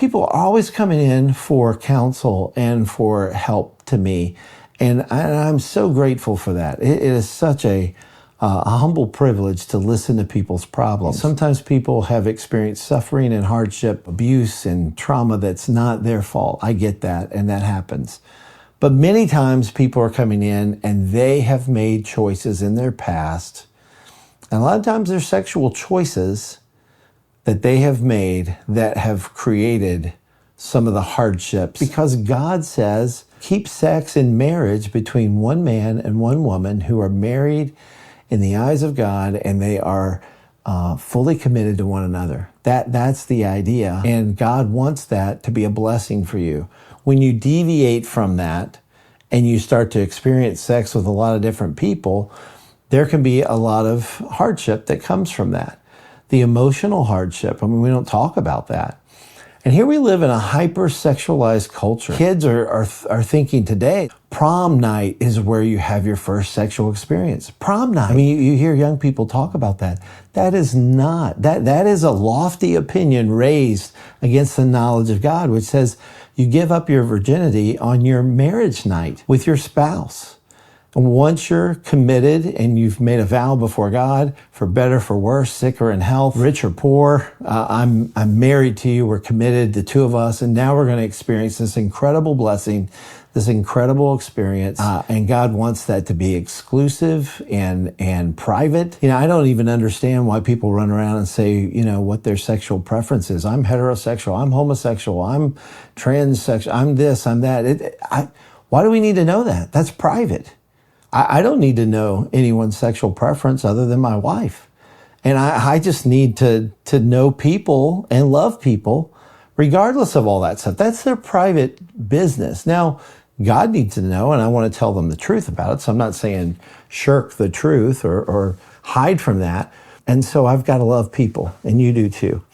People are always coming in for counsel and for help to me. And I'm so grateful for that. It is such a humble privilege to listen to people's problems. Sometimes people have experienced suffering and hardship, abuse and trauma that's not their fault. I get that, and that happens. But many times people are coming in and they have made choices in their past. And a lot of times they're sexual choices that they have made that have created some of the hardships. Because God says, keep sex in marriage between one man and one woman who are married in the eyes of God, and they are fully committed to one another. That's the idea. And God wants that to be a blessing for you. When you deviate from that and you start to experience sex with a lot of different people, there can be a lot of hardship that comes from that. The emotional hardship, we don't talk about that. And here we live in a hyper-sexualized culture. Kids are thinking today, prom night is where you have your first sexual experience. Prom night. You hear young people talk about that. That is not. That is a lofty opinion raised against the knowledge of God, which says you give up your virginity on your marriage night with your spouse. And once you're committed and you've made a vow before God, for better, for worse, sick or in health, rich or poor, I'm married to you, we're committed, the two of us, and now we're going to experience this incredible blessing, this incredible experience, and God wants that to be exclusive and private. I don't even understand why people run around and say, what their sexual preference is. I'm heterosexual, I'm homosexual, I'm transsexual, I'm this, I'm that. Why do we need to know that? That's private. I don't need to know anyone's sexual preference other than my wife. And I just need to know people and love people regardless of all that stuff. That's their private business. Now, God needs to know, and I want to tell them the truth about it. So I'm not saying shirk the truth or hide from that. And so I've got to love people, and you do too.